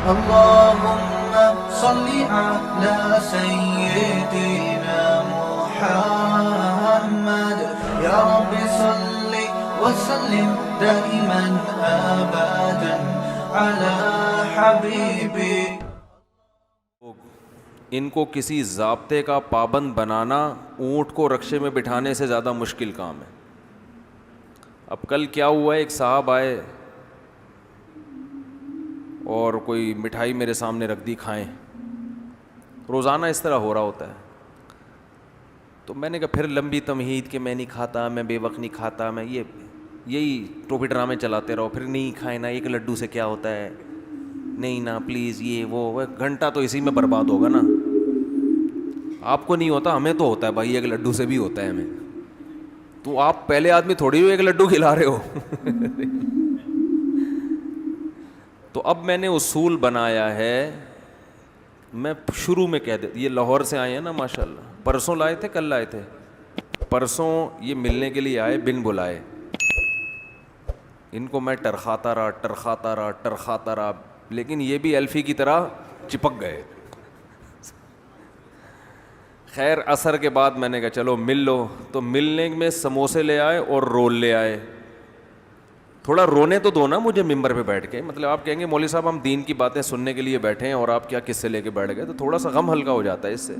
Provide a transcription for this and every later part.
اللهم صل على سيدنا محمد يا رب صل وسلم دائما أبدا على حبيبي. ان کو کسی ضابطے کا پابند بنانا اونٹ کو رکشے میں بٹھانے سے زیادہ مشکل کام ہے. اب کل کیا ہوا ہے, ایک صاحب آئے اور کوئی مٹھائی میرے سامنے رکھ دی, کھائیں. روزانہ اس طرح ہو رہا ہوتا ہے. تو میں نے کہا پھر لمبی تمہید کہ میں نہیں کھاتا, میں بے وقت نہیں کھاتا, میں یہی ٹوپی ڈرامے چلاتے رہو, پھر نہیں کھائے نا, ایک لڈو سے کیا ہوتا ہے, نہیں نا پلیز, یہ وہ گھنٹہ تو اسی میں برباد ہوگا نا. آپ کو نہیں ہوتا, ہمیں تو ہوتا ہے بھائی, ایک لڈو سے بھی ہوتا ہے ہمیں. تو آپ پہلے آدمی تھوڑی ہو ایک لڈو کھلا رہے ہو. تو اب میں نے اصول بنایا ہے, میں شروع میں کہہ دیتا, یہ لاہور سے آئے ہیں نا ماشاء اللہ, پرسوں لائے تھے, کل لائے تھے, پرسوں یہ ملنے کے لیے آئے بن بلائے. ان کو میں ٹرخاتا رہا, لیکن یہ بھی الفی کی طرح چپک گئے. خیر عصر کے بعد میں نے کہا چلو مل لو, تو ملنے میں سموسے لے آئے اور رول لے آئے. تھوڑا رونے تو دو نا مجھے ممبر پہ بیٹھ کے, مطلب آپ کہیں گے مولوی صاحب ہم دین کی باتیں سننے کے لیے بیٹھے ہیں اور آپ کیا قصے لے کے بیٹھ گئے, تو تھوڑا سا غم ہلکا ہو جاتا ہے اس سے.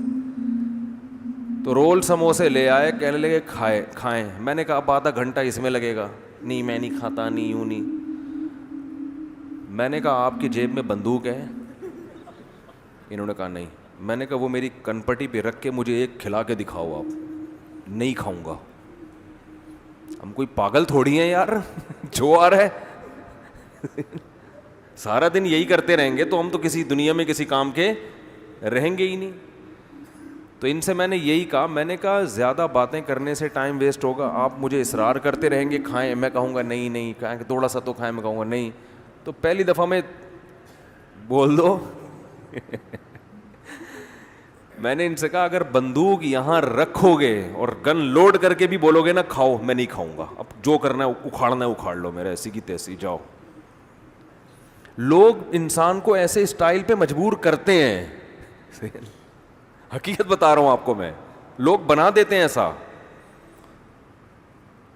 تو رول سموسے لے آئے, کہنے لگے کھائیں. میں نے کہا اب آدھا گھنٹہ اس میں لگے گا, نہیں میں نہیں کھاتا, نہیں یوں نہیں. میں نے کہا آپ کی جیب میں بندوق ہے؟ انہوں نے کہا نہیں. میں نے کہا وہ میری کنپٹی پہ رکھ کے مجھے ایک کھلا کے دکھاؤ. آپ نہیں کھاؤں گا. ہم کوئی پاگل تھوڑی ہیں یار, جو آ رہا ہے سارا دن یہی کرتے رہیں گے تو ہم تو کسی دنیا میں کسی کام کے رہیں گے ہی نہیں. تو ان سے میں نے یہی کہا, میں نے کہا زیادہ باتیں کرنے سے ٹائم ویسٹ ہوگا, آپ مجھے اصرار کرتے رہیں گے کھائیں, میں کہوں گا نہیں کھائیں, تھوڑا سا تو کھائیں, میں کہوں گا نہیں. تو پہلی دفعہ میں بول دو. میں نے ان سے کہا اگر بندوق یہاں رکھو گے اور گن لوڈ کر کے بھی بولو گے نا کھاؤ, میں نہیں کھاؤں گا. اب جو کرنا ہے اکھاڑنا ہے اکھاڑ لو, میرا ایسی کی تیسی جاؤ. لوگ انسان کو ایسے اسٹائل پہ مجبور کرتے ہیں, حقیقت بتا رہا ہوں آپ کو میں, لوگ بنا دیتے ہیں ایسا.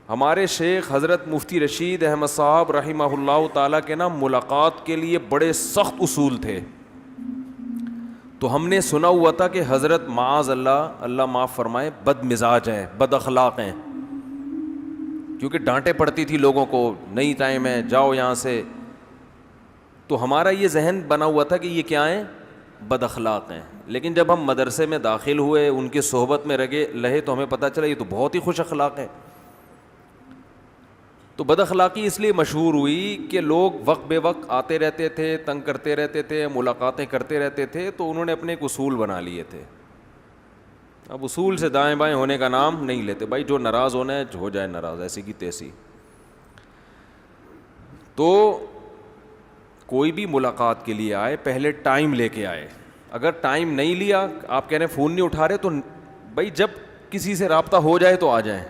ہمارے شیخ حضرت مفتی رشید احمد صاحب رحمہ اللہ تعالیٰ کے نا ملاقات کے لیے بڑے سخت اصول تھے. تو ہم نے سنا ہوا تھا کہ حضرت معاذ اللہ معاف فرمائے بد مزاج ہیں, بد اخلاق ہیں, کیونکہ ڈانٹے پڑتی تھی لوگوں کو, نہیں ٹائم ہے جاؤ یہاں سے. تو ہمارا یہ ذہن بنا ہوا تھا کہ یہ کیا ہیں, بد اخلاق ہیں. لیکن جب ہم مدرسے میں داخل ہوئے, ان کی صحبت میں رہے تو ہمیں پتہ چلا یہ تو بہت ہی خوش اخلاق ہیں. تو بد اخلاقی اس لیے مشہور ہوئی کہ لوگ وقت بے وقت آتے رہتے تھے, تنگ کرتے رہتے تھے, ملاقاتیں کرتے رہتے تھے, تو انہوں نے اپنے ایک اصول بنا لیے تھے. اب اصول سے دائیں بائیں ہونے کا نام نہیں لیتے بھائی, جو ناراض ہونا ہے ہو جائے ناراض, ایسی کی تیسی. تو کوئی بھی ملاقات کے لیے آئے پہلے ٹائم لے کے آئے. اگر ٹائم نہیں لیا, آپ کہہ رہے ہیں فون نہیں اٹھا رہے, تو بھائی جب کسی سے رابطہ ہو جائے تو آ جائیں,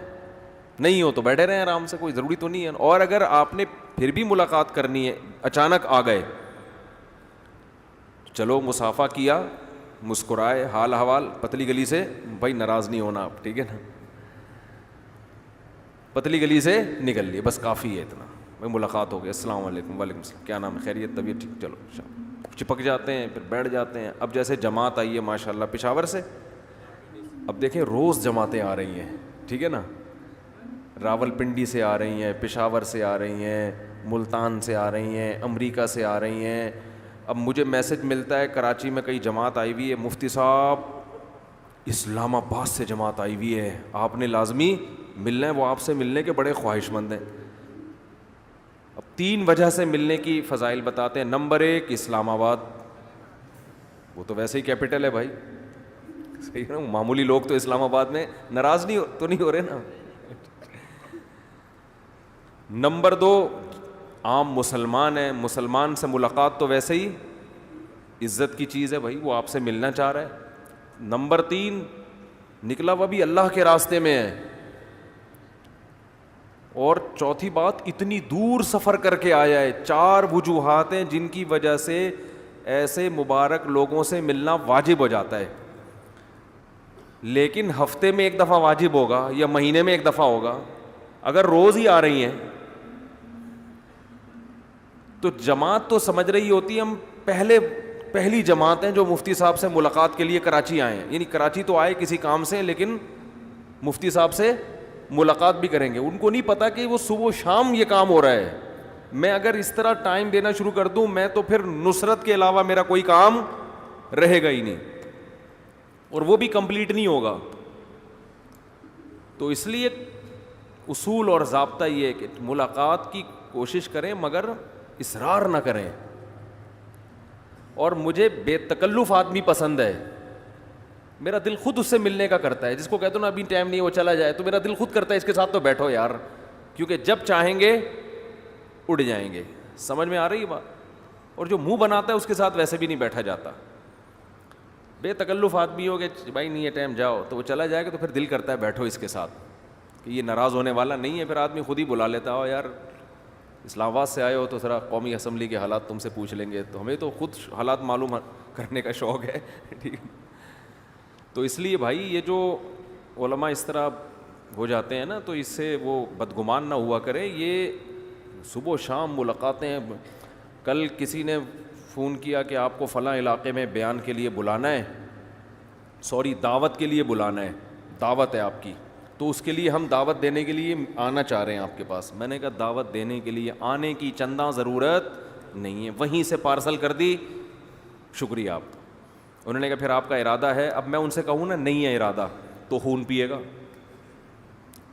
نہیں ہو تو بیٹھے رہیں آرام سے, کوئی ضروری تو نہیں ہے. اور اگر آپ نے پھر بھی ملاقات کرنی ہے, اچانک آ گئے, چلو مصافحہ کیا, مسکرائے, حال حوال, پتلی گلی سے, بھائی ناراض نہیں ہونا آپ, ٹھیک ہے نا, پتلی گلی سے نکل لیے, بس کافی ہے اتنا. بھائی ملاقات ہو گئی, السلام علیکم, وعلیکم السلام, کیا نام ہے, خیریت, طبیعت ٹھیک, چلو چپک جاتے ہیں, پھر بیٹھ جاتے ہیں. اب جیسے جماعت آئی ہے ماشاء اللہ پشاور سے, اب دیکھیں روز جماعتیں آ رہی ہیں, ٹھیک ہے نا, راول پنڈی سے آ رہی ہیں, پشاور سے آ رہی ہیں, ملتان سے آ رہی ہیں, امریکہ سے آ رہی ہیں. اب مجھے میسج ملتا ہے کراچی میں کئی جماعت آئی ہوئی ہے, مفتی صاحب اسلام آباد سے جماعت آئی ہوئی ہے, آپ نے لازمی ملنا ہے, وہ آپ سے ملنے کے بڑے خواہش مند ہیں. اب 3 وجہ سے ملنے کی فضائل بتاتے ہیں. نمبر 1 اسلام آباد, وہ تو ویسے ہی کیپٹل ہے بھائی, صحیح ہے نا, معمولی لوگ تو اسلام آباد میں ناراض نہیں ہو رہے نا. نمبر 2 عام مسلمان ہیں, مسلمان سے ملاقات تو ویسے ہی عزت کی چیز ہے بھائی, وہ آپ سے ملنا چاہ رہا ہے. نمبر 3 نکلا وہ بھی اللہ کے راستے میں ہے. اور چوتھی بات اتنی دور سفر کر کے آیا ہے. 4 وجوہات ہیں جن کی وجہ سے ایسے مبارک لوگوں سے ملنا واجب ہو جاتا ہے، لیکن ہفتے میں ایک دفعہ واجب ہوگا یا مہینے میں ایک دفعہ ہوگا. اگر روز ہی آ رہی ہیں تو جماعت تو سمجھ رہی ہوتی ہے ہم پہلی جماعت ہیں جو مفتی صاحب سے ملاقات کے لیے کراچی آئے ہیں، یعنی کراچی تو آئے کسی کام سے لیکن مفتی صاحب سے ملاقات بھی کریں گے. ان کو نہیں پتا کہ وہ صبح و شام یہ کام ہو رہا ہے. میں اگر اس طرح ٹائم دینا شروع کر دوں میں تو پھر نصرت کے علاوہ میرا کوئی کام رہے گا ہی نہیں، اور وہ بھی کمپلیٹ نہیں ہوگا. تو اس لیے اصول اور ضابطہ یہ ہے کہ ملاقات کی کوشش کریں مگر اصرار نہ کریں. اور مجھے بے تکلف آدمی پسند ہے، میرا دل خود اس سے ملنے کا کرتا ہے. جس کو کہتا ہوں نا ابھی ٹائم نہیں وہ چلا جائے، تو میرا دل خود کرتا ہے اس کے ساتھ تو بیٹھو یار، کیونکہ جب چاہیں گے اڑ جائیں گے. سمجھ میں آ رہی ہے بات؟ اور جو منہ بناتا ہے اس کے ساتھ ویسے بھی نہیں بیٹھا جاتا. بے تکلف آدمی ہو کہ بھائی نہیں ہے ٹائم جاؤ، تو وہ چلا جائے گا تو پھر دل کرتا ہے بیٹھو اس کے ساتھ، کہ یہ ناراض ہونے والا نہیں ہے. پھر آدمی خود ہی بلا لیتا ہو یار اسلام آباد سے آئے ہو تو ذرا قومی اسمبلی کے حالات تم سے پوچھ لیں گے. تو ہمیں تو خود حالات معلوم کرنے کا شوق ہے. ٹھیک ہے، تو اس لیے بھائی یہ جو علماء اس طرح ہو جاتے ہیں نا تو اس سے وہ بدگمان نہ ہوا کرے. یہ صبح و شام ملاقاتیں ہیں. کل کسی نے فون کیا کہ آپ کو فلاں علاقے میں بیان کے لیے بلانا ہے، دعوت کے لیے بلانا ہے، دعوت ہے آپ کی، تو اس کے لیے ہم دعوت دینے کے لیے آنا چاہ رہے ہیں آپ کے پاس. میں نے کہا دعوت دینے کے لیے آنے کی چندہ ضرورت نہیں ہے، وہیں سے پارسل کر دی، شکریہ آپ. انہوں نے کہا پھر آپ کا ارادہ ہے. اب میں ان سے کہوں نا نہیں ہے ارادہ تو خون پیے گا.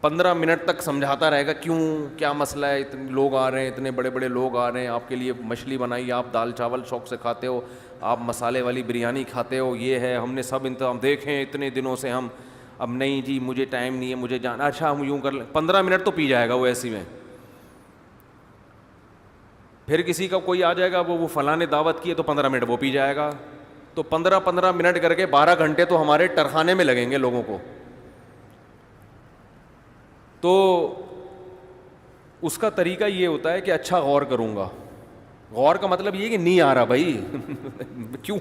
15 منٹ تک سمجھاتا رہے گا کیوں کیا مسئلہ ہے، اتنے لوگ آ رہے ہیں، اتنے بڑے بڑے لوگ آ رہے ہیں، آپ کے لیے مچھلی بنائی، آپ دال چاول شوق سے کھاتے ہو، آپ مسالے والی بریانی کھاتے ہو، یہ ہے ہم نے سب انتظام دیکھیں اتنے دنوں سے ہم. اب نہیں جی مجھے ٹائم نہیں ہے مجھے جانا. اچھا ہم یوں کر لیں. 15 منٹ تو پی جائے گا وہ ایسی میں. پھر کسی کا کوئی آ جائے گا وہ فلاں نے دعوت کی ہے تو 15 منٹ وہ پی جائے گا. تو 15 منٹ کر کے 12 گھنٹے تو ہمارے ٹرخانے میں لگیں گے لوگوں کو. تو اس کا طریقہ یہ ہوتا ہے کہ اچھا غور کروں گا. غور کا مطلب یہ کہ نہیں آ رہا بھائی کیوں،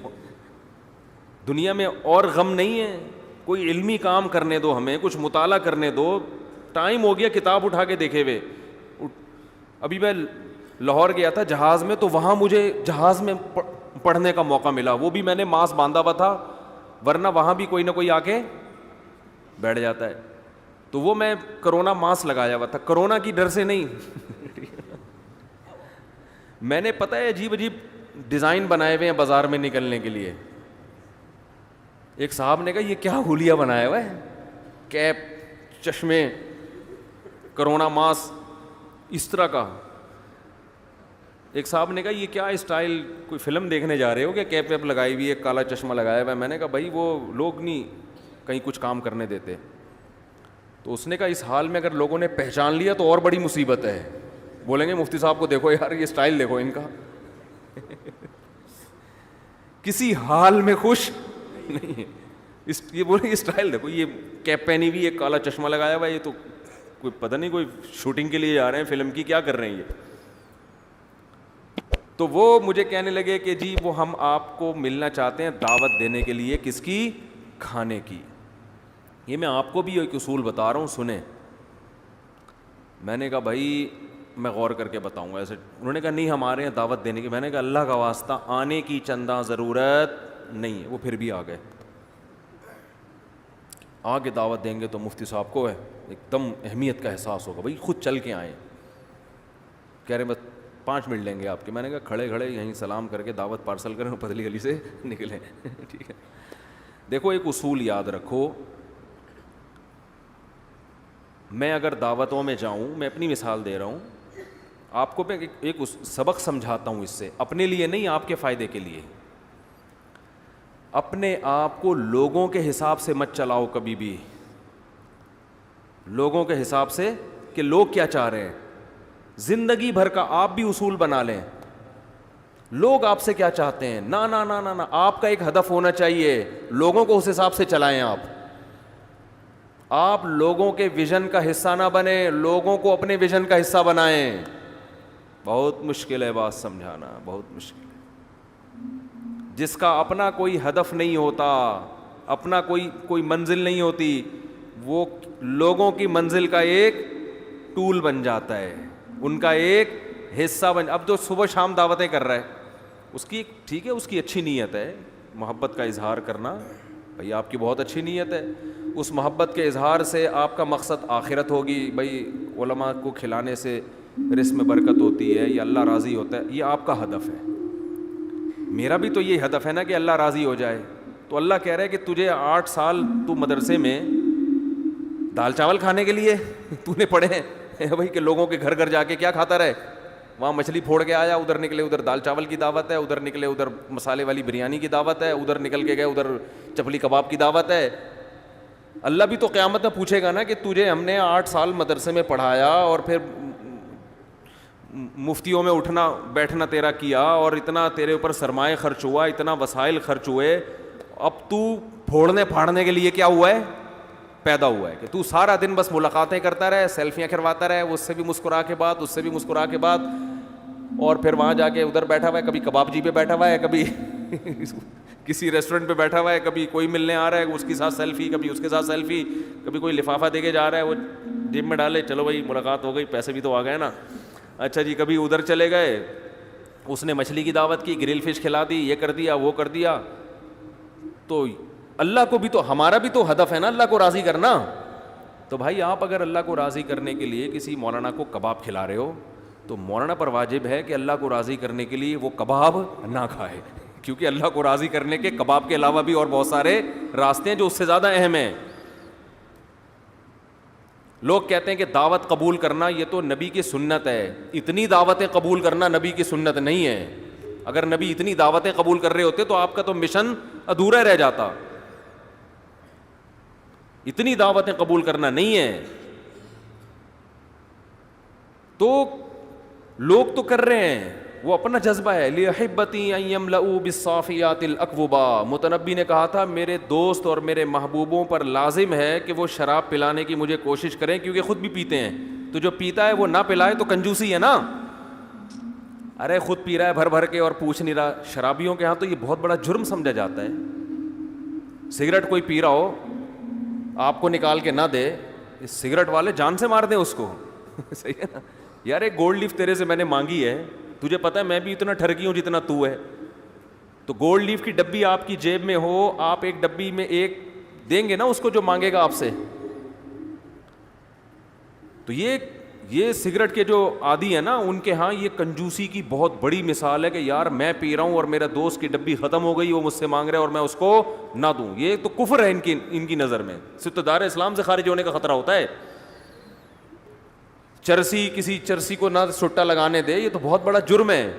دنیا میں اور غم نہیں ہے، کوئی علمی کام کرنے دو، ہمیں کچھ مطالعہ کرنے دو. ٹائم ہو گیا کتاب اٹھا کے دیکھے ہوئے. ابھی میں لاہور گیا تھا جہاز میں، تو وہاں مجھے جہاز میں پڑھنے کا موقع ملا. وہ بھی میں نے ماسک باندھا ہوا تھا، ورنہ وہاں بھی کوئی نہ کوئی آ کے بیٹھ جاتا ہے. تو وہ میں کرونا ماسک لگایا ہوا تھا، کرونا کی ڈر سے نہیں. میں نے پتہ ہے عجیب عجیب ڈیزائن بنائے ہوئے ہیں بازار میں نکلنے کے لیے. ایک صاحب نے کہا یہ کیا ہولیا بنایا ہوا ہے، کیپ، چشمے، کرونا ماسک اس طرح کا. ایک صاحب نے کہا یہ کیا اسٹائل، کوئی فلم دیکھنے جا رہے ہو کیا، کیپ ویپ لگائی ہوئی ہے، کالا چشمہ لگایا ہوا ہے. میں نے کہا بھائی وہ لوگ نہیں کہیں کچھ کام کرنے دیتے. تو اس نے کہا اس حال میں اگر لوگوں نے پہچان لیا تو اور بڑی مصیبت ہے. بولیں گے مفتی صاحب کو دیکھو یار یہ اسٹائل دیکھو ان کا. کسی حال میں خوش نہیں ہے. یہ بولیں گے اسٹائل دیکھو، یہ کیپ پہنی ہوئی ہے، کالا چشمہ لگایا ہوا ہے، یہ تو کوئی پتہ نہیں کوئی شوٹنگ کے لیے جا رہے ہیں فلم کی، کیا کر رہے ہیں یہ. تو وہ مجھے کہنے لگے کہ جی وہ ہم آپ کو ملنا چاہتے ہیں دعوت دینے کے لیے. کس کی؟ کھانے کی. یہ میں آپ کو بھی ایک اصول بتا رہا ہوں سنیں. میں نے کہا بھائی میں غور کر کے بتاؤں گا ایسے. انہوں نے کہا نہیں ہمارے یہاں دعوت دینے کی. میں نے کہا اللہ کا واسطہ آنے کی چندہ ضرورت نہیں ہے. وہ پھر بھی آ گئے. آگے دعوت دیں گے تو مفتی صاحب کو ہے ایک دم اہمیت کا احساس ہوگا. بھائی خود چل کے آئیں. کہہ رہے بس 5 منٹ لیں گے آپ کے. میں نے کہا کھڑے کھڑے یہیں سلام کر کے دعوت پارسل کریں اور پتلی گلی سے نکلیں. ٹھیک ہے. دیکھو ایک اصول یاد رکھو، میں اگر دعوتوں میں جاؤں، میں اپنی مثال دے رہا ہوں آپ کو، میں ایک سبق سمجھاتا ہوں اس سے، اپنے لیے نہیں آپ کے فائدے کے لیے. اپنے آپ کو لوگوں کے حساب سے مت چلاؤ کبھی بھی. لوگوں کے حساب سے کہ لوگ کیا چاہ رہے ہیں. زندگی بھر کا آپ بھی اصول بنا لیں لوگ آپ سے کیا چاہتے ہیں. نہ نہ نہ نہ، آپ کا ایک ہدف ہونا چاہیے، لوگوں کو اس حساب سے چلائیں. آپ لوگوں کے ویژن کا حصہ نہ بنیں، لوگوں کو اپنے ویژن کا حصہ بنائیں. بہت مشکل ہے بات سمجھانا، بہت مشکل ہے. جس کا اپنا کوئی ہدف نہیں ہوتا, اپنا کوئی منزل نہیں ہوتی, وہ لوگوں کی منزل کا ایک ٹول بن جاتا ہے, ان کا ایک حصہ بن. اب جو صبح شام دعوتیں کر رہا ہے, اس کی ٹھیک ہے, اس کی اچھی نیت ہے, محبت کا اظہار کرنا, بھائی آپ کی بہت اچھی نیت ہے, اس محبت کے اظہار سے آپ کا مقصد آخرت ہوگی, بھائی علماء کو کھلانے سے رزق میں برکت ہوتی ہے یا اللہ راضی ہوتا ہے, یہ آپ کا ہدف ہے. میرا بھی تو یہ ہدف ہے نا کہ اللہ راضی ہو جائے. تو اللہ کہہ رہا ہے کہ تجھے 8 سال تو مدرسے میں دال چاول کھانے کے لیے تو نے پڑھے ہیں بھائی, کہ لوگوں کے گھر گھر جا کے کیا کھاتا رہے, وہاں مچھلی پھوڑ کے آیا, ادھر نکلے ادھر دال چاول کی دعوت ہے, ادھر نکلے ادھر مسالے والی بریانی کی دعوت ہے, ادھر نکل کے گئے ادھر چپلی کباب کی دعوت ہے. اللہ بھی تو قیامت میں پوچھے گا نا کہ تجھے ہم نے 8 سال مدرسے میں پڑھایا اور پھر مفتیوں میں اٹھنا بیٹھنا تیرا کیا, اور اتنا تیرے اوپر سرمایہ خرچ ہوا, اتنا وسائل خرچ ہوئے, اب تو پھوڑنے پھاڑنے کے لیے کیا ہوا ہے, پیدا ہوا ہے کہ تو سارا دن بس ملاقاتیں کرتا رہے, سیلفیاں کرواتا رہے, اس سے بھی مسکرا کے بعد, اس سے بھی مسکرا کے بعد, اور پھر وہاں جا کے ادھر بیٹھا ہوا ہے, کبھی کباب جی پہ بیٹھا ہوا ہے, کبھی کسی ریسٹورنٹ پہ بیٹھا ہوا ہے, کبھی کوئی ملنے آ رہا ہے اس کے ساتھ سیلفی, کبھی اس کے ساتھ سیلفی, کبھی کوئی لفافہ دے کے جا رہا ہے, وہ جیب میں ڈالے, چلو بھائی ملاقات ہو گئی, پیسے بھی تو آ گئے نا, اچھا جی. کبھی ادھر چلے گئے, اس نے مچھلی کی دعوت کی, گرل فش کھلا دی, یہ کر دیا وہ کر دیا. تو اللہ کو بھی تو, ہمارا بھی تو ہدف ہے نا اللہ کو راضی کرنا. تو بھائی آپ اگر اللہ کو راضی کرنے کے لیے کسی مولانا کو کباب کھلا رہے ہو, تو مولانا پر واجب ہے کہ اللہ کو راضی کرنے کے لیے وہ کباب نہ کھائے, کیونکہ اللہ کو راضی کرنے کے کباب کے علاوہ بھی اور بہت سارے راستے ہیں جو اس سے زیادہ اہم ہیں. لوگ کہتے ہیں کہ دعوت قبول کرنا یہ تو نبی کی سنت ہے, اتنی دعوتیں قبول کرنا نبی کی سنت نہیں ہے. اگر نبی اتنی دعوتیں قبول کر رہے ہوتے تو آپ کا تو مشن ادھورا رہ جاتا. اتنی دعوتیں قبول کرنا نہیں ہے, تو لوگ تو کر رہے ہیں, وہ اپنا جذبہ ہے. لِأَحِبَّتِي أَن يَمْلَؤُوا بِالصَّافِيَاتِ الْأَكْوَبَا, متنبی نے کہا تھا میرے دوست اور میرے محبوبوں پر لازم ہے کہ وہ شراب پلانے کی مجھے کوشش کریں, کیونکہ خود بھی پیتے ہیں. تو جو پیتا ہے وہ نہ پلائے تو کنجوسی ہے نا. ارے خود پی رہا ہے بھر بھر کے اور پوچھ نہیں رہا. شرابیوں کے ہاں تو یہ بہت بڑا جرم سمجھا جاتا ہے. سگریٹ کوئی پی رہا ہو, آپ کو نکال کے نہ دے, اس سگریٹ والے جان سے مار دیں اس کو. صحیح ہے نا یار, ایک گولڈ لیف تیرے سے میں نے مانگی ہے, تجھے پتہ ہے میں بھی اتنا ٹھرکی ہوں جتنا تو ہے, تو گولڈ لیف کی ڈبی آپ کی جیب میں ہو, آپ ایک ڈبی میں ایک دیں گے نا اس کو جو مانگے گا آپ سے. تو یہ سگریٹ کے جو عادی ہیں نا, ان کے ہاں یہ کنجوسی کی بہت بڑی مثال ہے کہ یار میں پی رہا ہوں اور میرا دوست کی ڈبی ختم ہو گئی, وہ مجھ سے مانگ رہا ہے اور میں اس کو نہ دوں. یہ تو کفر ہے ان کی نظر میں, صرف دار اسلام سے خارج ہونے کا خطرہ ہوتا ہے. کسی چرسی کو نہ سٹا لگانے دے, یہ تو بہت بڑا جرم ہے.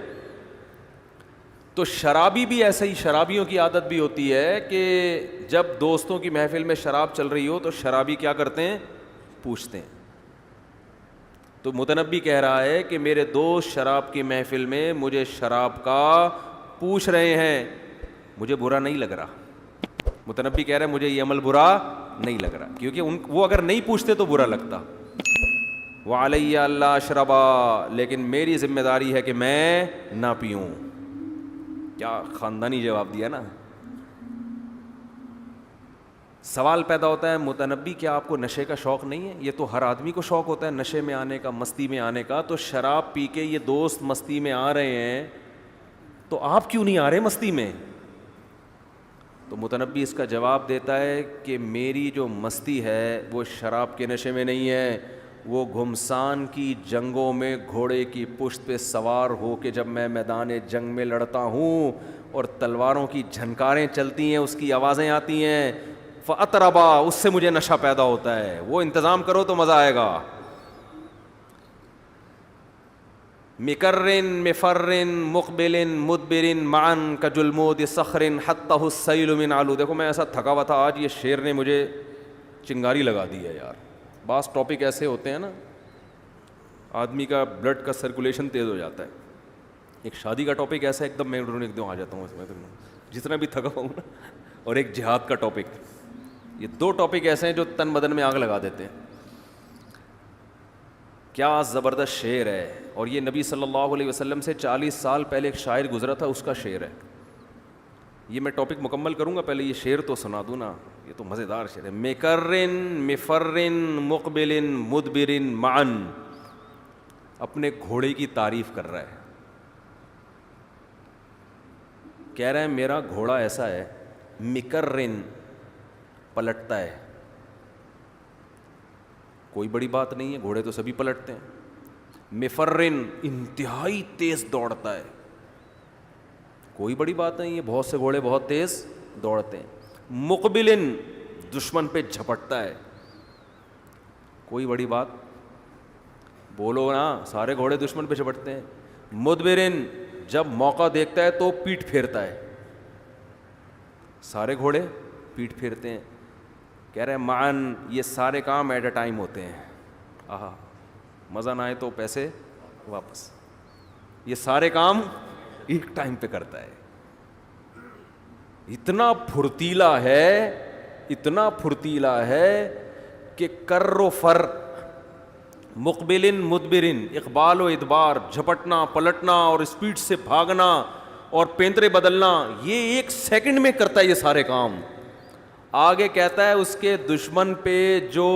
تو شرابی بھی ایسے ہی, شرابیوں کی عادت بھی ہوتی ہے کہ جب دوستوں کی محفل میں شراب چل رہی ہو تو شرابی کیا کرتے ہیں, پوچھتے ہیں. تو متنبی کہہ رہا ہے کہ میرے دوست شراب کی محفل میں مجھے شراب کا پوچھ رہے ہیں, مجھے برا نہیں لگ رہا. متنبی کہہ رہے ہیں مجھے یہ عمل برا نہیں لگ رہا, کیونکہ وہ اگر نہیں پوچھتے تو برا لگتا. وعلیہ اللہ اشربا, لیکن میری ذمہ داری ہے کہ میں نہ پیوں. کیا خاندانی جواب دیا نا. سوال پیدا ہوتا ہے, متنبی کیا آپ کو نشے کا شوق نہیں ہے؟ یہ تو ہر آدمی کو شوق ہوتا ہے نشے میں آنے کا, مستی میں آنے کا. تو شراب پی کے یہ دوست مستی میں آ رہے ہیں, تو آپ کیوں نہیں آ رہے مستی میں؟ تو متنبی اس کا جواب دیتا ہے کہ میری جو مستی ہے وہ شراب کے نشے میں نہیں ہے, وہ گھمسان کی جنگوں میں گھوڑے کی پشت پہ سوار ہو کے جب میں میدان جنگ میں لڑتا ہوں اور تلواروں کی جھنکاریں چلتی ہیں, اس کی آوازیں آتی ہیں, فَأَطْرَبَا, اس سے مجھے نشہ پیدا ہوتا ہے. وہ انتظام کرو تو مزہ آئے گا. مِكَرٍ مِفَرٍ مُقْبِلٍ مُدْبِرٍ مَعًا كَجُلْمُودِ صَخْرٍ حَتَّهُ السَّيْلُ مِنْ عَلُو. دیکھو میں ایسا تھکا ہوا تھا آج, یہ شعر نے مجھے چنگاری لگا دی ہے یار. بعض ٹاپک ایسے ہوتے ہیں نا, آدمی کا بلڈ کا سرکولیشن تیز ہو جاتا ہے. ایک شادی کا ٹاپک ایسا ہے, ایک دم میں ایک دم آ جاتا ہوں اس میں جتنا بھی تھکا ہوں نا, اور ایک جہاد کا ٹاپک. یہ دو ٹاپک ایسے ہیں جو تن بدن میں آگ لگا دیتے ہیں. کیا زبردست شعر ہے, اور یہ نبی صلی اللہ علیہ وسلم سے 40 سال پہلے ایک شاعر گزرا تھا, اس کا شعر ہے. یہ میں ٹاپک مکمل کروں گا، پہلے یہ شعر تو سنا دوں نا، یہ تو مزیدار شعر ہے. مکرن مفرن مقبلن مدبرن معن، اپنے گھوڑے کی تعریف کر رہا ہے. کہہ رہا ہے میرا گھوڑا ایسا ہے، مکرن پلٹتا ہے. کوئی بڑی بات نہیں ہے، گھوڑے تو سبھی پلٹتے ہیں. مفرن انتہائی تیز دوڑتا ہے، کوئی بڑی بات نہیں ہے، بہت سے گھوڑے بہت تیز دوڑتے ہیں. مقبلن دشمن پہ جھپٹتا ہے، کوئی بڑی بات، بولو نا سارے گھوڑے دشمن پہ جھپٹتے ہیں. مدبرن جب موقع دیکھتا ہے تو پیٹ پھیرتا ہے، سارے گھوڑے پیٹ پھیرتے ہیں. کہہ رہے ہیں معن، یہ سارے کام ایٹ اے ٹائم ہوتے ہیں. آہا، مزہ نہ آئے تو پیسے واپس. یہ سارے کام ایک ٹائم پہ کرتا ہے. اتنا پھرتیلا ہے، اتنا پھرتیلا ہے کہ کر و فر، مقبلن مدبرن، اقبال و ادبار، جھپٹنا پلٹنا اور اسپیڈ سے بھاگنا اور پینترے بدلنا، یہ 1 سیکنڈ میں کرتا ہے یہ سارے کام. آگے کہتا ہے اس کے دشمن پہ جو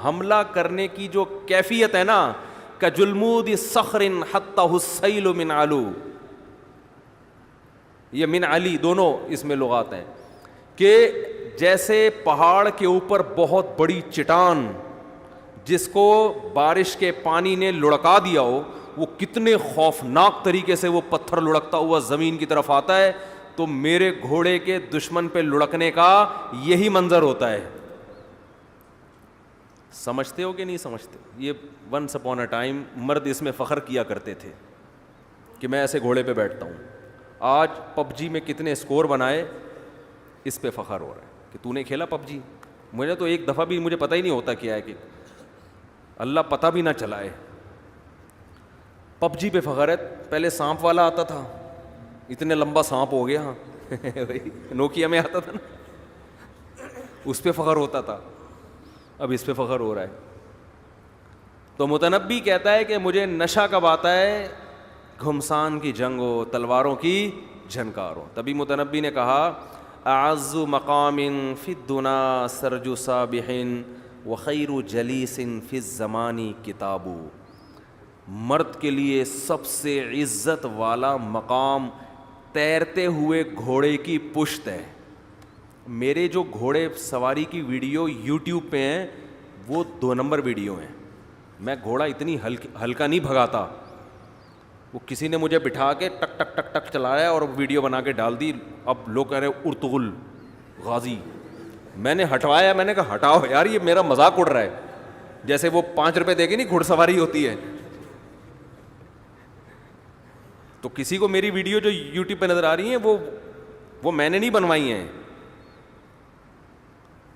حملہ کرنے کی جو کیفیت ہے نا، کجلمود صخر حتہ السیل من علو، یہ من علی دونوں اس میں لغات ہیں، کہ جیسے پہاڑ کے اوپر بہت بڑی چٹان جس کو بارش کے پانی نے لڑکا دیا ہو، وہ کتنے خوفناک طریقے سے وہ پتھر لڑکتا ہوا زمین کی طرف آتا ہے، تو میرے گھوڑے کے دشمن پہ لڑکنے کا یہی منظر ہوتا ہے. سمجھتے ہو کہ نہیں سمجھتے؟ یہ ونس اپون اے ٹائم مرد اس میں فخر کیا کرتے تھے کہ میں ایسے گھوڑے پہ بیٹھتا ہوں. آج پب جی میں کتنے اسکور بنائے، اس پہ فخر ہو رہا ہے کہ تو نے کھیلا پب جی. مجھے تو ایک دفعہ بھی مجھے پتہ ہی نہیں ہوتا کیا ہے، کہ اللہ پتہ بھی نہ چلائے. پب جی پہ فخر ہے. پہلے سانپ والا آتا تھا، اتنے لمبا سانپ ہو گیا، نوکیا میں آتا تھا نا، اس پہ فخر ہوتا تھا، اب اس پہ فخر ہو رہا ہے. تو متنبی کہتا ہے کہ مجھے نشہ کب آتا ہے؟ گھمسان کی جنگ ہو، تلواروں کی جھنکار ہو. تبھی متنبی نے کہا اعز مقام فی الدنا سرج صابح وخیر جلیس فی الزمان کتاب. مرد کے لیے سب سے عزت والا مقام تیرتے ہوئے گھوڑے کی پشت ہے. میرے جو گھوڑے سواری کی ویڈیو یوٹیوب پہ ہیں وہ 2 نمبر ویڈیو ہیں. میں گھوڑا اتنی ہلکا نہیں بھگاتا. وہ کسی نے مجھے بٹھا کے ٹک ٹک ٹک ٹک چلایا اور ویڈیو بنا کے ڈال دی. اب لوگ کہہ رہے ارطغرل غازی. میں نے ہٹوایا، میں نے کہا ہٹاؤ یار، یہ میرا مذاق اڑ رہا ہے. جیسے وہ 5 روپے دے کے نہیں گھڑ سواری ہوتی ہے. تو کسی کو میری ویڈیو جو یوٹیوب پہ نظر آ رہی ہیں وہ میں نے نہیں بنوائی ہیں.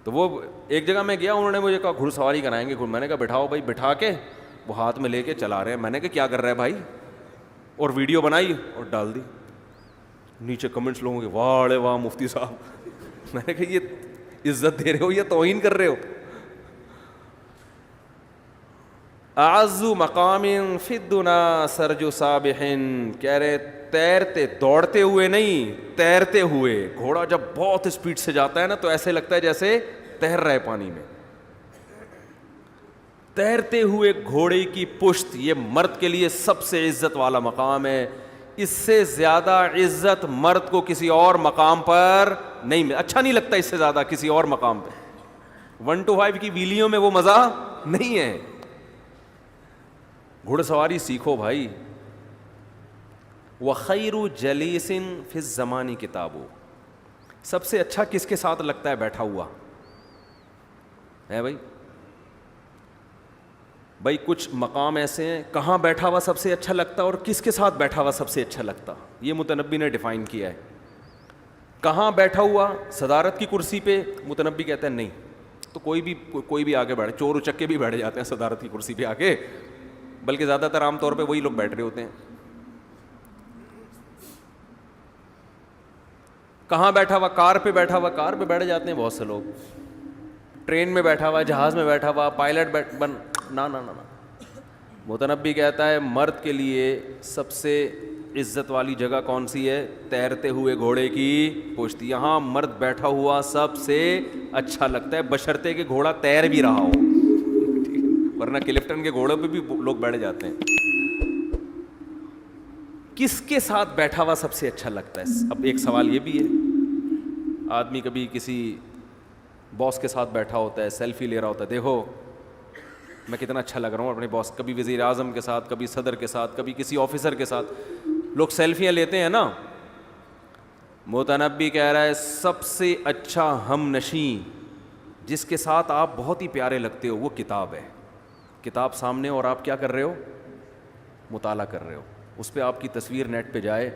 تو وہ ایک جگہ میں گیا، انہوں نے مجھے کہا گھڑ سواری کرائیں گے. میں نے کہا بٹھاؤ بھائی. بٹھا کے وہ ہاتھ میں لے کے چلا رہے ہیں. میں نے کہا کیا کر رہا ہے بھائی؟ اور ویڈیو بنائی اور ڈال دی. نیچے کمنٹس لوگوں کے واہ واہ مفتی صاحب. میں نے کہا یہ عزت دے رہے ہو یا توہین کر رہے ہو؟ اعز مقام فی الدنا سرج صابح، کہہ رہے تیرتے دوڑتے ہوئے نہیں، تیرتے ہوئے. گھوڑا جب بہت اسپیڈ سے جاتا ہے نا تو ایسے لگتا ہے جیسے تیر رہے پانی میں. تیرتے ہوئے گھوڑے کی پشت، یہ مرد کے لیے سب سے عزت والا مقام ہے. اس سے زیادہ عزت مرد کو کسی اور مقام پر نہیں، اچھا نہیں لگتا اس سے زیادہ کسی اور مقام پہ. 1 to 5 کی ویلیوں میں وہ مزہ نہیں ہے. گھڑ سواری سیکھو بھائی. وخیر جلیس فی الزمان کتاب. سب سے اچھا کس کے ساتھ لگتا ہے بیٹھا ہوا ہے بھائی کچھ مقام ایسے ہیں کہاں بیٹھا ہوا سب سے اچھا لگتا اور کس کے ساتھ بیٹھا ہوا سب سے اچھا لگتا. یہ متنبی نے ڈیفائن کیا ہے. کہاں بیٹھا ہوا؟ صدارت کی کرسی پہ. متنبی کہتا ہے نہیں تو کوئی بھی آگے بیٹھے. چور اچکے بھی بیٹھ جاتے ہیں صدارت کی کرسی پہ آ کے، بلکہ زیادہ تر عام طور پہ وہی لوگ بیٹھ رہے ہوتے ہیں. کہاں بیٹھا ہوا؟ کار پہ بیٹھا ہوا. کار پہ بیٹھ جاتے ہیں بہت سے لوگ. ٹرین میں بیٹھا ہوا، جہاز میں بیٹھا ہوا، پائلٹ نہ. متنبی کہتا ہے مرد کے لیے سب سے عزت والی جگہ کون سی ہے؟ تیرتے ہوئے گھوڑے کی پشت. یہاں مرد بیٹھا ہوا سب سے اچھا لگتا ہے بشرطے کہ گھوڑا تیر بھی رہا ہو, ورنہ کلفٹن کے گھوڑوں پہ بھی لوگ بیٹھ جاتے ہیں. کس کے ساتھ بیٹھا ہوا سب سے اچھا لگتا ہے؟ اب ایک سوال یہ بھی ہے, آدمی کبھی کسی باس کے ساتھ بیٹھا ہوتا ہے, سیلفی لے رہا ہوتا ہے, دیکھو میں کتنا اچھا لگ رہا ہوں اپنے باس. کبھی وزیر اعظم کے ساتھ, کبھی صدر کے ساتھ, کبھی کسی آفیسر کے ساتھ لوگ سیلفیاں لیتے ہیں نا. متنبی کہہ رہا ہے سب سے اچھا ہم نشیں جس کے ساتھ آپ بہت ہی پیارے لگتے ہو وہ کتاب ہے. کتاب سامنے اور آپ کیا کر رہے ہو؟ مطالعہ کر رہے ہو. اس پہ آپ کی تصویر نیٹ پہ جائے,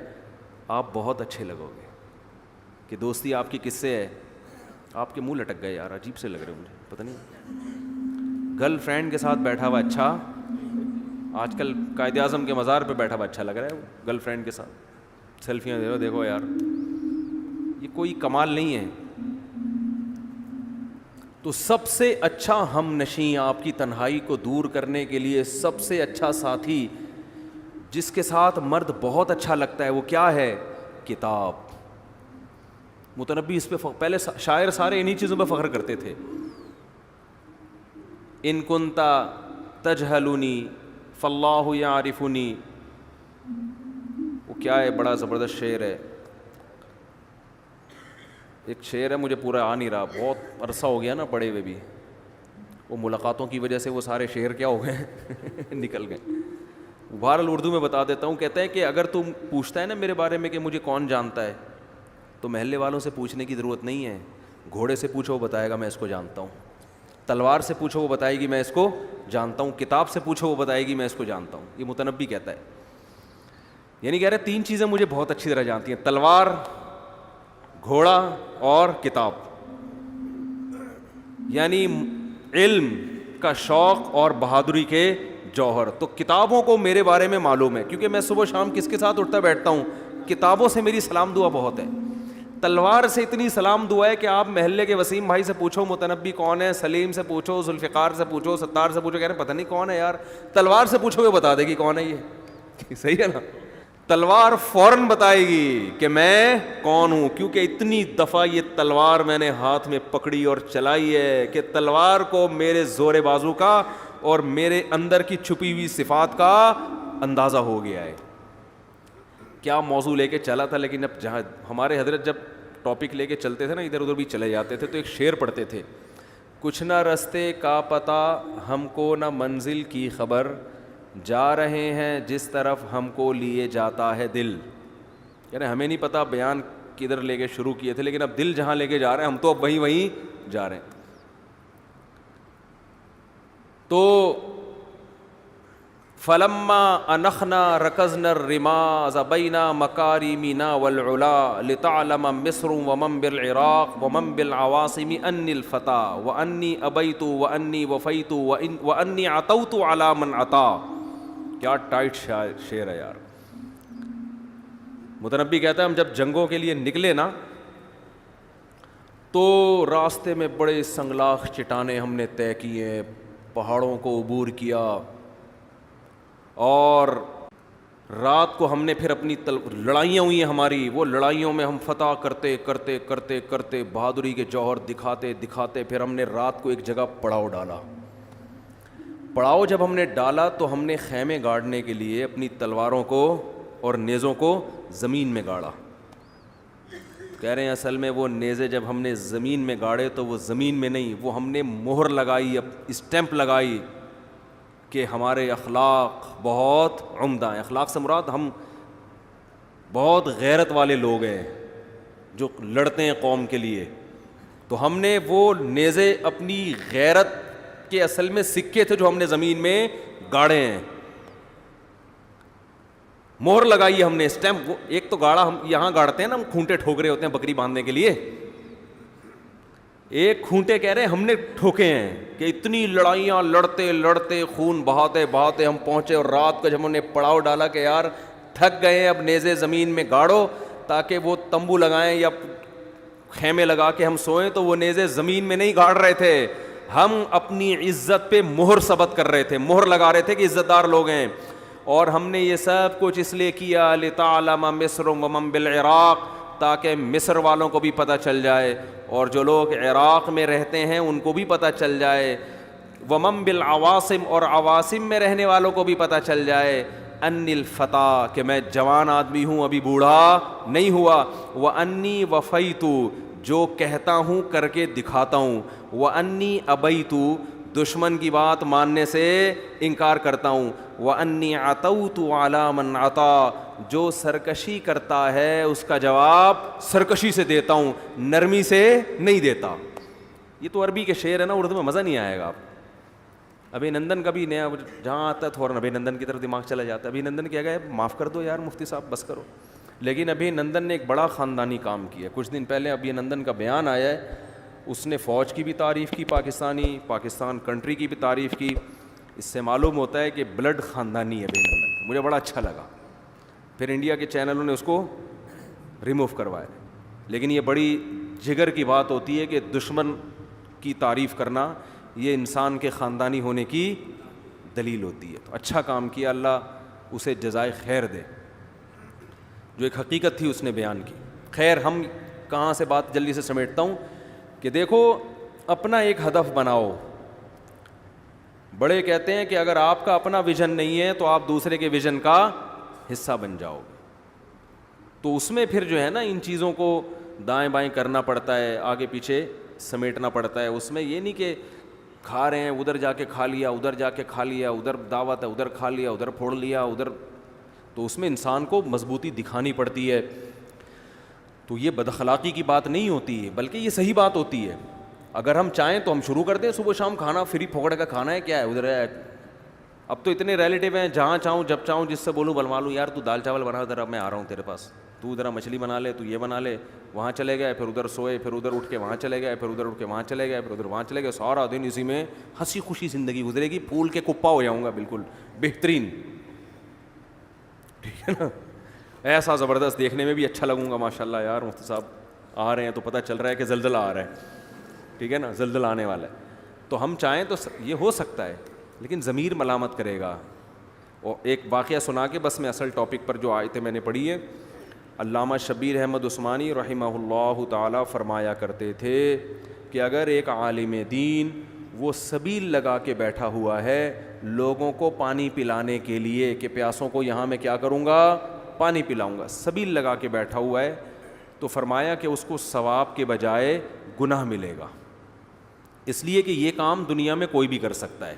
آپ بہت اچھے لگو گے. کہ دوستی آپ کی کس سے ہے؟ آپ کے منہ لٹک گئے یار, عجیب سے لگ رہے مجھے, پتہ نہیں. گرل فرینڈ کے ساتھ بیٹھا ہوا اچھا, آج کل قائد اعظم کے مزار پہ بیٹھا ہوا اچھا لگ رہا ہے. وہ گرل فرینڈ کے ساتھ سیلفیاں دے رہو, دیکھو یار یہ کوئی کمال نہیں ہے. تو سب سے اچھا ہم نشیں, آپ کی تنہائی کو دور کرنے کے لیے سب سے اچھا ساتھی جس کے ساتھ مرد بہت اچھا لگتا ہے وہ کیا ہے؟ کتاب. متنبی اس پہ پہلے شاعر سارے انہی چیزوں پہ فخر کرتے تھے. ان کنتا تجہلونی فاللہ یعرفنی. وہ کیا ہے, بڑا زبردست شعر ہے. ایک شعر ہے مجھے پورا آ نہیں رہا, بہت عرصہ ہو گیا نا پڑھے ہوئے بھی. وہ ملاقاتوں کی وجہ سے وہ سارے شعر کیا ہو گئے نکل گئے. بہرحال اردو میں بتا دیتا ہوں. کہتا ہے کہ اگر تم پوچھتا ہے نا میرے بارے میں کہ مجھے کون جانتا ہے, تو محلے والوں سے پوچھنے کی ضرورت نہیں ہے. گھوڑے سے پوچھو وہ بتائے گا میں اس کو جانتا ہوں. تلوار سے پوچھو وہ بتائے گی میں اس کو جانتا ہوں. کتاب سے پوچھو وہ بتائے گی میں اس کو جانتا ہوں. یہ متنبی کہتا ہے. یعنی کہہ رہے 3 چیزیں مجھے بہت اچھی طرح جانتی ہیں, تلوار, گھوڑا اور کتاب. یعنی علم کا شوق اور بہادری کے جوہر. تو کتابوں کو میرے بارے میں معلوم ہے, کیونکہ میں صبح شام کس کے ساتھ اٹھتا بیٹھتا ہوں, کتابوں سے میری سلام دعا بہت ہے. تلوار سے اتنی سلام دعا ہے کہ آپ محلے کے وسیم بھائی سے پوچھو متنبی کون ہے, سلیم سے پوچھو, ذوالفقار سے پوچھو, ستار سے پوچھو, کہہ رہے پتہ نہیں کون ہے یار. تلوار سے پوچھو گے بتا دے گی کون ہے یہ. صحیح ہے نا, تلوار فوراً بتائے گی کہ میں کون ہوں, کیونکہ اتنی دفعہ یہ تلوار میں نے ہاتھ میں پکڑی اور چلائی ہے کہ تلوار کو میرے زور بازو کا اور میرے اندر کی چھپی ہوئی صفات کا اندازہ ہو گیا ہے. کیا موضوع لے کے چلا تھا, لیکن اب جہاں ہمارے حضرت جب ٹاپک لے کے چلتے تھے نا ادھر ادھر بھی چلے جاتے تھے, تو ایک شعر پڑھتے تھے, کچھ نہ رستے کا پتہ ہم کو نہ منزل کی خبر, جا رہے ہیں جس طرف ہم کو لیے جاتا ہے دل. یعنی ہمیں نہیں پتہ بیان کدھر لے کے شروع کیے تھے, لیکن اب دل جہاں لے کے جا رہے ہیں ہم تو اب وہیں جا رہے ہیں. تو فلما انخنا رکزنا الرماز بین مکارمنا والعلا لتعلم مصر ومن بالعراق ومن بالعواصم انی الفتى وانی ابیت وانی وفیت وانی عطوت علی من عطا. کیا ٹائٹ شعر ہے یار. متنبی کہتا ہے ہم جب جنگوں کے لیے نکلے نا تو راستے میں بڑے سنگلاخ چٹانیں ہم نے طے کیے, پہاڑوں کو عبور کیا, اور رات کو ہم نے پھر اپنی لڑائیاں ہوئی ہیں ہماری, وہ لڑائیوں میں ہم فتح کرتے کرتے کرتے کرتے بہادری کے جوہر دکھاتے دکھاتے پھر ہم نے رات کو ایک جگہ پڑاؤ ڈالا. پڑاؤ جب ہم نے ڈالا تو ہم نے خیمے گاڑنے کے لیے اپنی تلواروں کو اور نیزوں کو زمین میں گاڑا. کہہ رہے ہیں اصل میں وہ نیزے جب ہم نے زمین میں گاڑے تو وہ زمین میں نہیں, وہ ہم نے مہر لگائی, اسٹیمپ لگائی کہ ہمارے اخلاق بہت عمدہ ہیں. اخلاق سے مراد ہم بہت غیرت والے لوگ ہیں جو لڑتے ہیں قوم کے لیے. تو ہم نے وہ نیزے اپنی غیرت کے اصل میں سکے تھے جو ہم نے زمین میں گاڑے ہیں, مہر لگائی ہم نے, اسٹیمپ. ایک تو گاڑا ہم یہاں گاڑتے ہیں نا, ہم کھونٹے ٹھوک رہے ہوتے ہیں بکری باندھنے کے لیے, ایک کھونٹے کہہ رہے ہیں ہم نے ٹھوکے ہیں کہ اتنی لڑائیاں لڑتے لڑتے خون بہاتے بہاتے ہم پہنچے, اور رات کو جب ہم نے پڑاؤ ڈالا کہ یار تھک گئے اب نیزے زمین میں گاڑو تاکہ وہ تمبو لگائیں یا خیمے لگا کے ہم سوئیں, تو وہ نیزے زمین میں نہیں گاڑ رہے تھے, ہم اپنی عزت پہ مہر ثبت کر رہے تھے, مہر لگا رہے تھے کہ عزت دار لوگ ہیں. اور ہم نے یہ سب کچھ اس لیے کیا لتعلم مصر ومن بالعراق، تاکہ مصر والوں کو بھی پتہ چل جائے اور جو لوگ عراق میں رہتے ہیں ان کو بھی پتہ چل جائے، ومن بالعواصم، اور عواصم میں رہنے والوں کو بھی پتہ چل جائے، انی الفتیٰ، کہ میں جوان آدمی ہوں، ابھی بوڑھا نہیں ہوا، وانی وفیت، جو کہتا ہوں کر کے دکھاتا ہوں، وانی ابیت، دشمن کی بات ماننے سے انکار کرتا ہوں، وانی عتوت علی من عطا، جو سرکشی کرتا ہے اس کا جواب سرکشی سے دیتا ہوں، نرمی سے نہیں دیتا۔ یہ تو عربی کے شعر ہے نا، اردو میں مزہ نہیں آئے گا آپ۔ ابھی نندن کا بھی نیا جہاں آتا ہے تھوڑا ابھی نندن کی طرف دماغ چلا جاتا ہے، ابھی نندن کیا گیا، معاف کر دو یار مفتی صاحب بس کرو، لیکن ابھی نندن نے ایک بڑا خاندانی کام کیا۔ کچھ دن پہلے ابھی نندن کا بیان آیا ہے، اس نے فوج کی بھی تعریف کی، پاکستان کنٹری کی بھی تعریف کی، اس سے معلوم ہوتا ہے کہ بلڈ خاندانی ہے ابھی نندن، مجھے بڑا اچھا لگا۔ پھر انڈیا کے چینلوں نے اس کو ریموو کروایا، لیکن یہ بڑی جگر کی بات ہوتی ہے کہ دشمن کی تعریف کرنا یہ انسان کے خاندانی ہونے کی دلیل ہوتی ہے۔ تو اچھا کام کیا، اللہ اسے جزائے خیر دے، جو ایک حقیقت تھی اس نے بیان کی۔ خیر، ہم کہاں سے بات جلدی سے سمیٹتا ہوں کہ دیکھو اپنا ایک ہدف بناؤ۔ بڑے کہتے ہیں کہ اگر آپ کا اپنا ویژن نہیں ہے تو آپ دوسرے کے ویژن کا حصہ بن جاؤ گے، تو اس میں پھر جو ہے نا ان چیزوں کو دائیں بائیں کرنا پڑتا ہے، آگے پیچھے سمیٹنا پڑتا ہے۔ اس میں یہ نہیں کہ کھا رہے ہیں ادھر جا کے کھا لیا، ادھر جا کے کھا لیا، ادھر دعوت ہے ادھر کھا لیا، ادھر پھوڑ لیا ادھر، تو اس میں انسان کو مضبوطی دکھانی پڑتی ہے۔ تو یہ بد اخلاقی کی بات نہیں ہوتی ہے، بلکہ یہ صحیح بات ہوتی ہے۔ اگر ہم چاہیں تو ہم شروع کر دیں صبح شام کھانا فری پھوکڑ کا کھانا ہے، کیا ہے ادھر ہے۔ اب تو اتنے ریلیٹیو ہیں، جہاں چاہوں جب چاہوں جس سے بولوں بنوا لوں، یار تو دال چاول بنا ذرا، میں آ رہا ہوں تیرے پاس، تو ذرا مچھلی بنا لے، تو یہ بنا لے، وہاں چلے گئے، پھر ادھر سوئے، پھر ادھر اٹھ کے وہاں چلے گئے، پھر ادھر اٹھ کے وہاں چلے گئے، پھر ادھر وہاں چلے گئے، سارا دن اسی میں ہنسی خوشی زندگی گزرے گی، پھول کے کپا ہو جاؤں گا بالکل بہترین، ٹھیک ہے نا، ایسا زبردست، دیکھنے میں بھی اچھا لگوں گا، ماشاء اللہ یار مفتی صاحب آ رہے ہیں تو پتہ چل رہا ہے کہ زلزلہ آ رہا ہے، ٹھیک ہے نا، زلزلہ آنے والا ہے۔ تو ہم چاہیں تو یہ ہو سکتا ہے، لیکن ضمیر ملامت کرے گا۔ اور ایک واقعہ سنا کے بس میں اصل ٹاپک پر جو آیتیں میں نے پڑھی ہے، علامہ شبیر احمد عثمانی رحمہ اللہ تعالی فرمایا کرتے تھے کہ اگر ایک عالم دین وہ سبیل لگا کے بیٹھا ہوا ہے لوگوں کو پانی پلانے کے لیے کہ پیاسوں کو یہاں میں کیا کروں گا، پانی پلاؤں گا، سبیل لگا کے بیٹھا ہوا ہے، تو فرمایا کہ اس کو ثواب کے بجائے گناہ ملے گا، اس لیے کہ یہ کام دنیا میں کوئی بھی کر سکتا ہے۔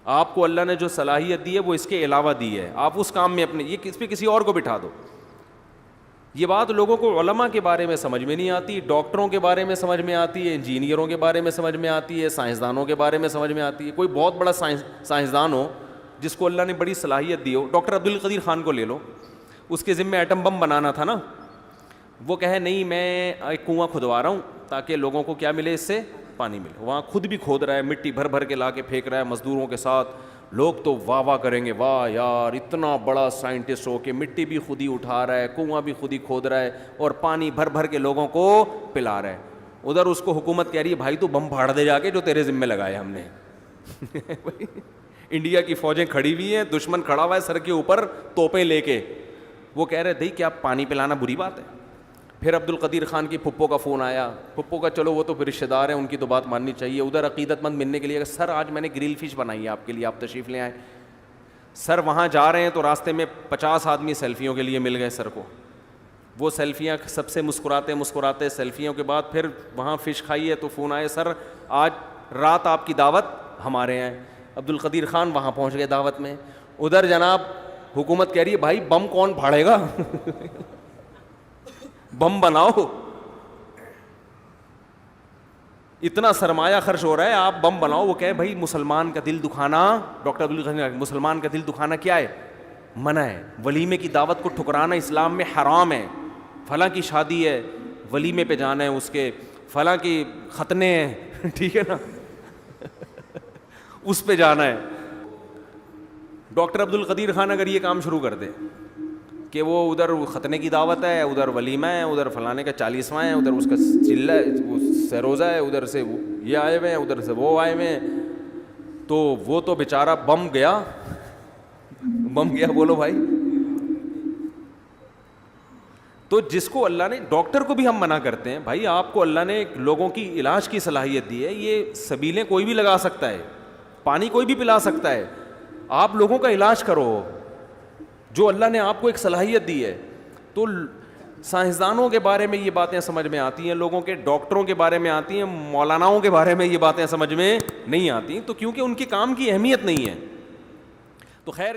آپ کو اللہ نے جو صلاحیت دی ہے وہ اس کے علاوہ دی ہے، آپ اس کام میں اپنے، یہ اس پہ کسی اور کو بٹھا دو۔ یہ بات لوگوں کو علماء کے بارے میں سمجھ میں نہیں آتی، ڈاکٹروں کے بارے میں سمجھ میں آتی ہے، انجینئروں کے بارے میں سمجھ میں آتی ہے، سائنسدانوں کے بارے میں سمجھ میں آتی ہے۔ کوئی بہت بڑا سائنسدان ہو جس کو اللہ نے بڑی صلاحیت دی ہو، ڈاکٹر عبدالقدیر خان کو لے لو، اس کے ذمہ ایٹم بم بنانا تھا نا، وہ کہے نہیں میں ایک کنواں کھدوا رہا ہوں تاکہ لوگوں کو کیا ملے، اس سے پانی ملے، وہاں خود بھی کھود رہا ہے، مٹی بھر بھر کے لا کے پھینک رہا ہے مزدوروں کے ساتھ، لوگ تو واہ واہ کریں گے، واہ یار اتنا بڑا سائنٹسٹ ہو کہ مٹی بھی خود ہی اٹھا رہا ہے، کنواں بھی خود ہی کھود رہا ہے اور پانی بھر بھر کے لوگوں کو پلا رہا ہے۔ ادھر اس کو حکومت کہہ رہی ہے بھائی تو بم پھاڑ دے جا کے جو تیرے ذمہ لگائے ہم نے۔ انڈیا کی فوجیں کھڑی ہوئی ہیں، دشمن کھڑا ہوا ہے سر کے اوپر توپیں لے کے، وہ کہہ رہے تھے کیا پانی پلانا بری بات ہے؟ پھر عبدالقدیر خان کی پھپھو کا فون آیا، پھپھو کا چلو وہ تو پھر رشتہ دار ہیں ان کی تو بات ماننی چاہیے، ادھر عقیدت مند ملنے کے لیے سر آج میں نے گرل فش بنائی ہے آپ کے لیے، آپ تشریف لے آئیں۔ سر وہاں جا رہے ہیں تو راستے میں 50 آدمی سیلفیوں کے لیے مل گئے سر کو، وہ سیلفیاں سب سے مسکراتے مسکراتے، سیلفیوں کے بعد پھر وہاں فش کھائی ہے تو فون آئے سر آج رات آپ کی دعوت ہمارے ہیں۔ عبدالقدیر خان وہاں پہنچ گئے دعوت میں، ادھر جناب حکومت کہہ رہی ہے بھائی بم کون پھاڑے گا، بم بناؤ، اتنا سرمایہ خرچ ہو رہا ہے آپ بم بناؤ۔ وہ کہے بھائی مسلمان کا دل دکھانا، ڈاکٹر عبدالقدیر مسلمان کا دل دکھانا کیا ہے، منع ہے، ولیمے کی دعوت کو ٹھکرانا اسلام میں حرام ہے، فلاں کی شادی ہے ولیمے پہ جانا ہے، اس کے فلاں کی ختنے ہیں، ٹھیک ہے نا، اس پہ جانا ہے۔ ڈاکٹر عبدالقدیر خان اگر یہ کام شروع کر دے کہ وہ ادھر ختنے کی دعوت ہے، ادھر ولیمہ ہے، ادھر فلانے کا 40واں ہے، ادھر اس کا چلہ سروزہ ہے، ادھر سے یہ آئے ہوئے ہیں، ادھر سے وہ آئے ہوئے ہیں، تو وہ تو بیچارہ بم گیا، بم گیا بولو بھائی. تو جس کو اللہ نے, ڈاکٹر کو بھی ہم منع کرتے ہیں بھائی آپ کو اللہ نے لوگوں کی علاج کی صلاحیت دی ہے, یہ سبیلیں کوئی بھی لگا سکتا ہے, پانی کوئی بھی پلا سکتا ہے, آپ لوگوں کا علاج کرو جو اللہ نے آپ کو ایک صلاحیت دی ہے. تو سائنسدانوں کے بارے میں یہ باتیں سمجھ میں آتی ہیں, لوگوں کے ڈاکٹروں کے بارے میں آتی ہیں, مولاناؤں کے بارے میں یہ باتیں سمجھ میں نہیں آتی, تو کیونکہ ان کے کام کی اہمیت نہیں ہے. تو خیر